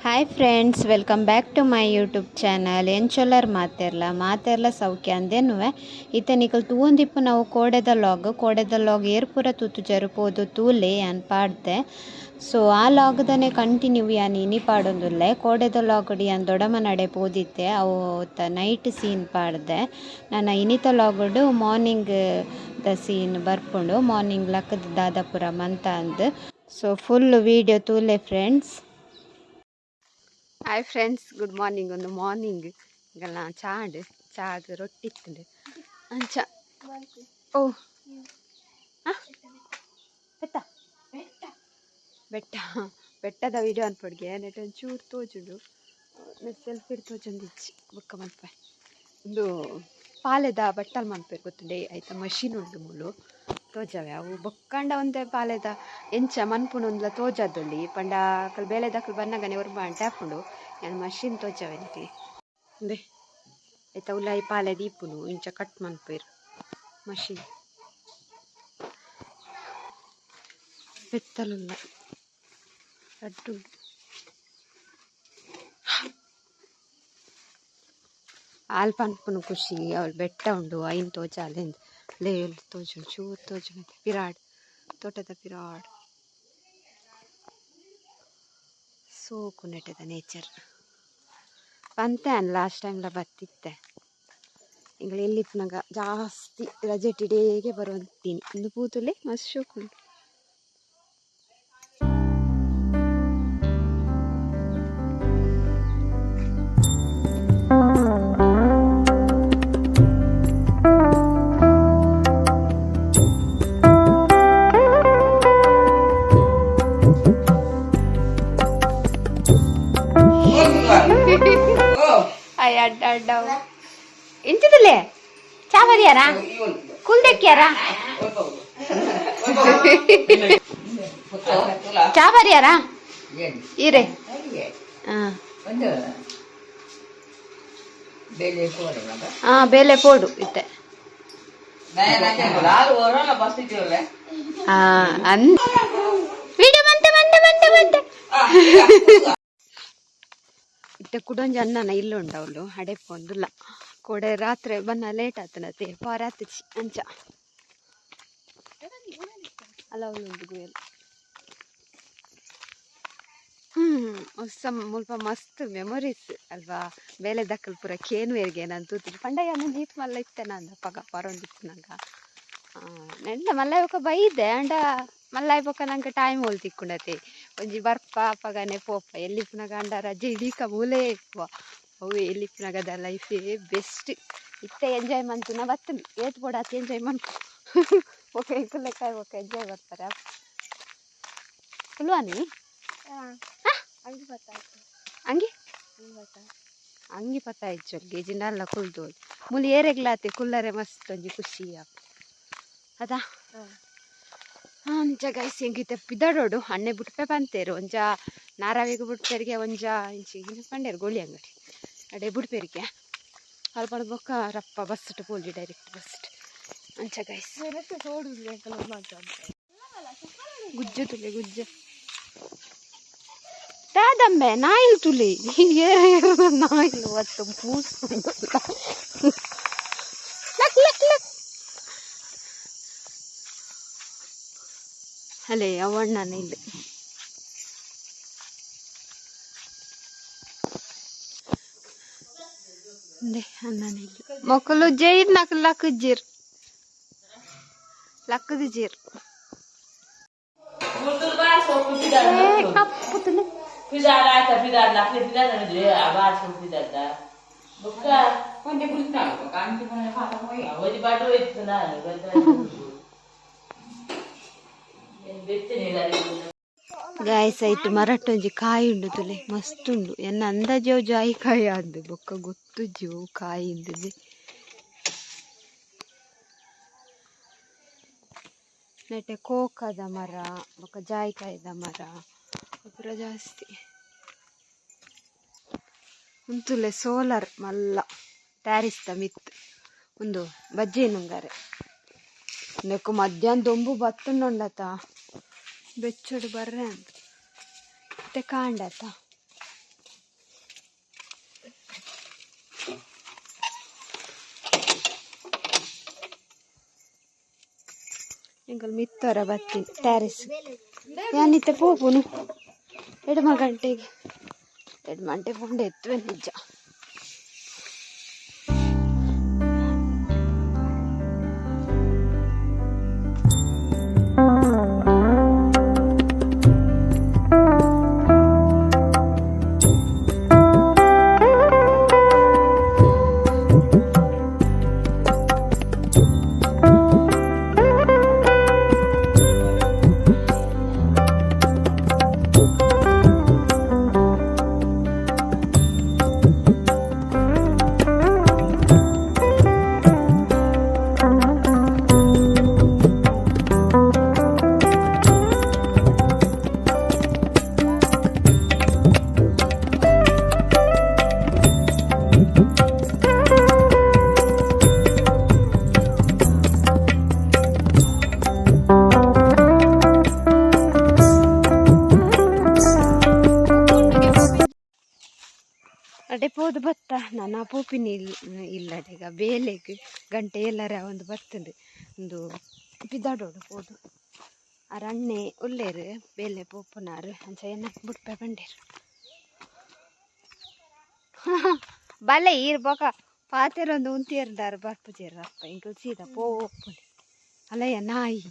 Hi friends, welcome back to my YouTube channel. ಎಂಚೊಲ್ಲರ್ ಮಾತೆರ್ಲ ಸೌಖ್ಯ ಅಂದೇನುವೆ ಇತನಿಕಲ್ ತೂಂದಿಪ್ಪು ನಾವು ಕೋಡೆದ ಲಾಗ್ ಏರ್ಪುರ ತೂತು ಜರುಪೋದು ತೂಲೆ ಯಾನ್ ಪಾಡ್ದೆ. ಸೊ ಆ ಲಾಗ್ದನೆ ಕಂಟಿನ್ಯೂ ಯಾನ್ ಇನಿ ಪಾಡೊಂದುಲ್ಲೆ. ಕೋಡೆದ ಲಾಗ್ಡ್ ಯಾನ್ ದೊಡಮ ನಡೆ ಪೋದಿತ್ತೆ ಅವು ನೈಟ್ ಸೀನ್ ಪಾಡ್ದೆ. ನನ್ನ ಇನಿತ ಲಾಗ್ಡ್ ಮಾರ್ನಿಂಗ್ ದ ಸೀನ್ ಬರ್ಪುಂಡು. ಮಾರ್ನಿಂಗ್ ಲಕ್ಕದ ದಾದಾಪುರ ಮಂತ ಅಂದ್. ಸೊ ಫುಲ್ ವೀಡಿಯೋ ತೂಲೆ friends. Hi friends, good morning. ಒಂದು ಮಾರ್ನಿಂಗ್ ಈಗೆಲ್ಲ ಚಾದು ರೊಟ್ಟಿ ಇತ್ತುಂಡು ಅಂಚ. ಓ ಬೆಟ್ಟದ ವಿಡಿಯೋ ಅನ್ಪಡ್ಗೆ ನೆಟ್ ಒಂಚೂರು ತೋಜುಂಡು. ಸೆಲ್ಫಿ ತೋಜೊಂದಿಚ್ಚಿ ಬೊಕ್ಕ ಮಲ್ಪ ಒಂದು ಪಾಲೆದ ಬಟ್ಟಲು ಮನ್ಪೇರು ಗೊತ್ತುಂಡೆ ಆಯ್ತಾ. ಮಷೀನ್ ಉಂಡು ಮೂಲು ತೋಜವೆ ಅವು ಬೊಕ್ಕಂಡ ಒಂದೇ ಪಾಲೆದ ಎಂಚ ಮನ್ಪುನೊಂದುಲ ತೋಜದೊಳ್ಳಿ ಪಂಡ ಅಕಲ್ ಬೇಲೆದಕ್ಕಲು ಬನ್ನಗನೆ ಒರ್ಬ ಟ್ಯಾಪುಂಡು ನಾನು ಮಷೀನ್ ತೋಜವೆ ನಿಕ್ಲಿ ಅಂದೆ ಆಯ್ತಾ. ಉಲಾಯಿ ಪಾಲೆ ದೀಪುನು ಇಂಚ ಕಟ್ ಮನ್ಪೇರು ಮಷೀನ್ ಬೆತ್ತಲುಲ್ಲ ಅಡ್ಡು ಆಲ್ ಪನ್ಪುನು ಖುಷಿ. ಅವಳು ಬೆಟ್ಟ ಉಂಡು ಐನ್ ತೋಜ ಅಲ್ಲಿಂದ ಲೇಲ್ ತೋಜುಂಡು ಚೂರು ತೋಜುಂಡು. ಪಿರಾಡ್ ತೋಟದ ಪಿರಾಡ್ ಸೋಕು ನೆಟ್ಟದ ನೇಚರ್ ಪಂತೆ ಅನ್ ಲಾಸ್ಟ್ ಟೈಮ್ಲ ಬತ್ತಿತ್ತೆ. ಈಗ ಎಲ್ಲಿಪ್ಪನಾಗ ಜಾಸ್ತಿ ರಜೆ ಟಿಡೇಗೆ ಬರುವಂತೀನಿ ಇಂದು ಪೂತುಲೆ ಮಸ್ತ್ ಶೋಕುಂಡು. ಅಡ್ಡ ಎಂತದಲ್ಲೇ ಚಾ ಬರಿಯಾರ ಕುಲ್ದಕ್ಕ್ಯಾರ ಚಾ ಬರಿಯಾರ ಇರೇ ಬೇಲೆ ಪೋಡು ಇತ್ತೆ ವಿಡಿಯೋ ಬಂತೆ ಇತ್ತೆ ಕುಡೊಂಜಿ ಅನ್ನನ ಇಲ್ಲುಂಡು ಅವಳು ಹಡೆಪೊಂದುಲ್ಲ ಕೊಡೆ ರಾತ್ರಿ ಬನ್ನ ಲೇಟ್ ಆತನತೆ ಪಾರಾತಿಚಿ ಅಂಚ ಅಲ್ಲ ಅವಳುಂಡು ಗುಯಲ್. ಹೊಸ ಮುಲ್ಪ ಮಸ್ತ್ ಮೆಮೊರೀಸ್ ಅಲ್ವಾ. ಬೇಲೆ ದಕ್ಕಲ್ ಪೂರ ಕೇನುವೇರ್ಗೆ ನಾನು ತೂತಿದ್ದು ಪಂಡಯ್ಯ ನಾನು ನೀಟ್ ಮಲ್ಲ ಇತ್ತೆ ನಾನು ಪಗ ಪರೊಂದಿತ್ತು ನಂಗೆ ನೆಂಡ ಮಲ್ಲಾಯ್ ಬೊಕ್ಕ ಬೈದೆ ಅಂಡ ಮಲ್ಲಾಯ್ ಬೊಕ್ಕ ನಂಗೆ ಟೈಮ್ ಹೋಲ್ ತಿಕ್ಕೊಂಡತೆ ಒಂಜಿ ಬರ್ಪ ಪಗನೆ ಪೋಪ ಎಲ್ಲಿಪ್ಪನಾಗ ಅಂಡ ರಜೆ ಇಡೀಕ ಮೂಲೇ ಇಪ್ಪುವ ಅವು ಎಲ್ಲಿಪ್ಪನಾಗದ ಲೈಫೇ ಬೆಸ್ಟ್. ಇತ್ತೆ ಎಂಜಾಯ್ ಮಂತುನ ಬತ್ತಂದು ಏತ್ ಬೋಡಾತಿ ಎಂಜಾಯ್ ಮಂತು ಓಕೆ ಕುಲ್ಲೆಕಾಯಿ ಓಕೆ ಎಂಜಾಯ್ ಬರ್ತಾರೆ ಕುಲ್ವಾನಿ ಅಂಗಿ ಪತ್ತ ಇಜ್ಜೊಲ್ಗೆ ಜಿಂಡಲ್ಲ ಕುಲ್ದೋಳು ಮುಲಿ ಏರೆಗ್ಲಾತೆ ಕುಲ್ಲರೆ ಮಸ್ತ್ ಒಂಜಿ ಖುಷಿ ಅದಾ. ಅಂಚ ಗೈಸ್ ಹೆಂಗಿತ್ತೆ ಪಿದಡೋಡು ಅಣ್ಣೆ ಬುಟ್ಪೆ ಬಂತೇರು ಒಂಜ ನಾರಾವಿಗೆ ಬುಟ್ಪೇರಿಗೆ ಒಂಜ ಇಂಚಿ ಪಂಡೇರು ಗೋಳಿ ಅಂಗಡಿ ಅಡೆ ಬುಡ್ಪೇರಿಗೆ ಅಲ್ಪ ಬೊಕ್ಕ ರಪ್ಪ ಬಸ್ ಪೋಲ್ಡಿ ಡೈರೆಕ್ಟ್ ಬಸ್ ಅಂಚ ಗೈಸ್ ಗುಜ್ಜೆ ತುಲೆ ಗುಜ್ಜೆ ದಾದಮ್ಮೆ ನಾಯಿಲ್ ತುಲಿ ನಾಯಿಲ್ ಒತ್ತು ಮೂಸು ಅಲ್ಲೇ ಅವಣ್ಣನ ಇಲ್ಲಿ ಅಣ್ಣನ ಇಲ್ಲಿ ಮೊಕ್ಕಲು ಜೈರ್ ನಕ್ ಲಕ್ಕಜ್ಜಿರ್ ಲಕ್ಕದ ಜೀರ್ ಕಪ್ಪುತ್ತಲೆ ಗಾಯ್ಸ್ ಆಯ್ತು ಮರಟ್ಟೊಂಜಿ ಕಾಯಿ ಉಂಡು ತುಲೆ ಮಸ್ತ್ ಉಂಡು ಎನ್ನ ಅಂದಾಜವು ಜಾಯಿ ಕಾಯಿ ಆದ್ದು ಬೊಕ್ಕ ಗೊತ್ತು ಜೀವು ಕಾಯಿ ಇಂದಿದೆ ನೆಟ್ಟೆ ಕೋಕದ ಮರ ಬೊಕ್ಕ ಜಾಯಿಕಾಯಿದ ಮರ ಪೂರ ಜಾಸ್ತಿ ಉಂತುಲೆ ಸೋಲಾರ್ ಮಲ್ಲ ಟ್ಯಾರಿಸ್ದ ಮಿತ್ ಒಂದು ಬಜ್ಜಿ ನುಂಗಾರೆ ನೆಕ್ಕು ಮಧ್ಯಾಹ್ನ ದೊಂಬು ಬತ್ತುಂಡತ ಬೆಚ್ಚಡು ಬರ್ರೆ ಅಂತ ಮತ್ತೆ ಕಾಂಡತ ಎಂಕಲ್ ಮಿತ್ತೊರ ಬತ್ತೀನಿ ಟ್ಯಾರಿಸ್ ಯಾನಿತ್ತೆ ಪೋಪುನು 2 ಗಂಟೆಗೆ 2 ಗಂಟೆ ಪುಂಡೆ ಎತ್ತುವೆ ನಿಜ. ಅಡೆ ಪೋದು ಬತ್ತ ನಾನು ಪೋಪಿನ ಇಲ್ಲದೀಗ ಬೇಲೆಗೆ ಗಂಟೆ ಎಲ್ಲರ ಒಂದು ಬರ್ತದೆ ಒಂದು ಬಿದ್ದಾಡೋಡು ಪೋದು ಆ ರಣ್ಣೆ ಒಳ್ಳೆರು ಬೇಲೆ ಪೋಪುನಾರು ಅಂಚ ಏನ ಬಿಟ್ಪೆ ಬಂಡೇರು ಬಲೆ ಇರ್ಬಾಗ ಪಾತೆರೊಂದು ಉಂತಿಯರ್ದಾರು ಬರ್ಪುಜೇರಪ್ಪ ಇಂಕಲ್ ಸೀದಾ ಪೋಪುನಿ ಅಲ್ಲಯ್ಯ ನಾಯಿ.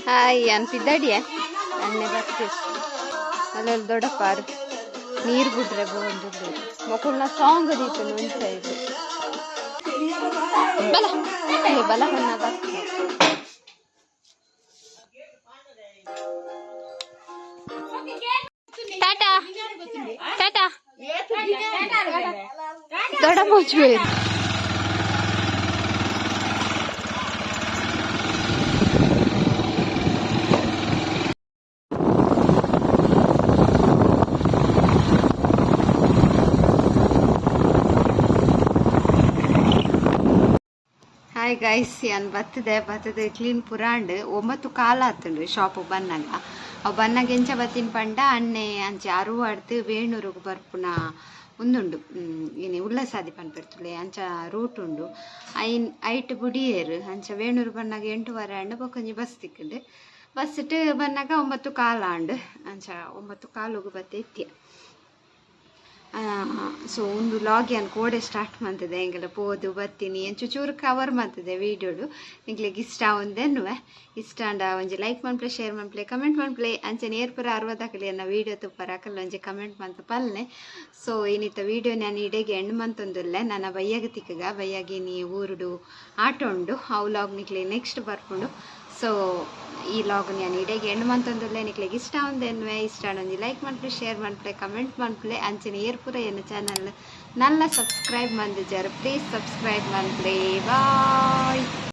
ಹಾಯ್ ಅನ್ಪಿದ್ದಾಡಿಯ ಎಣ್ಣೆ ಬರ್ತೀವಿ ಅಲ್ಲೆಲ್ಲ ದೊಡ್ಡಪ್ಪಾರು ನೀರು ಬಿಡ್ರೆ ಬಂದಿದ್ದು ಮಕ್ಕಳನ್ನ ಸಾಂಗ್ ದೀತು ಮುಂಚ ಇದು ಬಲ ಬಲ ಬಣ್ಣ ಬರ್ತೀವಿ. ಟಾಟಾ ಟಾಟಾ ದೊಡ್ಡ ಮುಚ್ಚುವೆ. ಹಾಯ್ ಗೈಸ್ ಏನು ಬರ್ತದೆ ಕ್ಲೀನ್ ಪುರಾಂಡ್ 9 ಕಾಲ ಆತುಂಡು ಶಾಪ್ ಬನ್ನಾಗ ಅವು ಬನ್ನಾಗ ಎಂಚ ಬತ್ತಿನ ಪಂಡ ಅಣ್ಣೆ ಅಂಚೆ ಅರುವಾಡ್ದು ವೇಣೂರುಗು ಬರ್ಪುನ ಉಂದುಂಡು ಇನಿ ಉಳ್ಳಸಾದಿ ಪನ್ಪೆರ್ತುಲೆ ಅಂಚ ರೂಟ್ ಉಂಡು ಐಟ್ ಬುಡಿಯೇರು ಅಂಚ ವೇಣೂರು ಬನ್ನಾಗ 8:15 ಅಂಡು ಬೊಕೊಂಜಿ ಬಸ್ ತಿಕ್ಕುಂಡು ಬಸ್ ಇಟ್ಟು ಬನ್ನಾಗ 9 ಕಾಲ ಅಂಡು ಅಂಚ 9 ಕಾಲುಗು ಬತ್ತೆ ಎತ್ತಿಯ. ಸೊ ಒಂದು ಲಾಗ್ ಏನು ಕೋಡೆ ಸ್ಟಾರ್ಟ್ ಮಾಡ್ತದೆ ಹೆಂಗೆಲ್ಲ ಪೋದು ಬರ್ತೀನಿ ಚೂರು ಕವರ್ ಮಾಡ್ತದೆ ವೀಡಿಯೋಡು ನಿಂಗ್ಲಿಗೆ ಇಷ್ಟ ಒಂದೇನುವೆ ಇಷ್ಟ ಅಂಡ ಒಂಜಿ ಲೈಕ್ ಮಾಡ್ಪ್ಲೆ ಶೇರ್ ಮಾಡ್ಪ್ಲೆ ಕಮೆಂಟ್ ಮಾಡ್ಪ್ಲೆ ಅಂಚೆ ನೇರ್ಪುರ 60 ಅನ್ನ ವೀಡಿಯೋ ತುಪ್ಪರ ಹಾಕಲ್ಲ ಒಂಜಿ ಕಮೆಂಟ್ ಮಾಡ್ತು ಪಲ್ಲೆ. ಸೊ ಏನಿತ್ತ ವೀಡಿಯೋ ನಾನು ಇಡೆಗೆ ಎಂಡ್ ಮಂತೊಂದುಲ್ಲೆ ನನ್ನ ಬಯ್ಯಾಗ ತಿಕ್ಕಗ ಬಯ್ಯಾಗಿ ನೀ ಊರುಡು ಆಟ ಉಂಡು ಆ ಲಾಗ್ ನಿಕ್ಲಿ ನೆಕ್ಸ್ಟ್ ಬರ್ಕೊಂಡು. ಸೊ ಈ ಲಾಗ್ ನಾನು ಇಡೆಗೆ ಎಂಡ್ ಮಂತೊಂದುಲ್ಲೆ ನಿಕ್ಲಿಗೆ ಇಷ್ಟ ಒಂದೇನುವೆ ಇಷ್ಟ ಒಂಜಿ ಲೈಕ್ ಮಾಡ್ಪ್ಲೆ ಶೇರ್ ಮಾಡ್ಪ್ಲೆ ಕಮೆಂಟ್ ಮಾಡ್ಪ್ಲೆ ಅಂಚೆ ನೇರ್ಪುರ ಏನು channel Nalla subscribe ಮಂದಿಜಾರು please subscribe ಮಾಡ್ಪ್ಲೆ ಬಾ.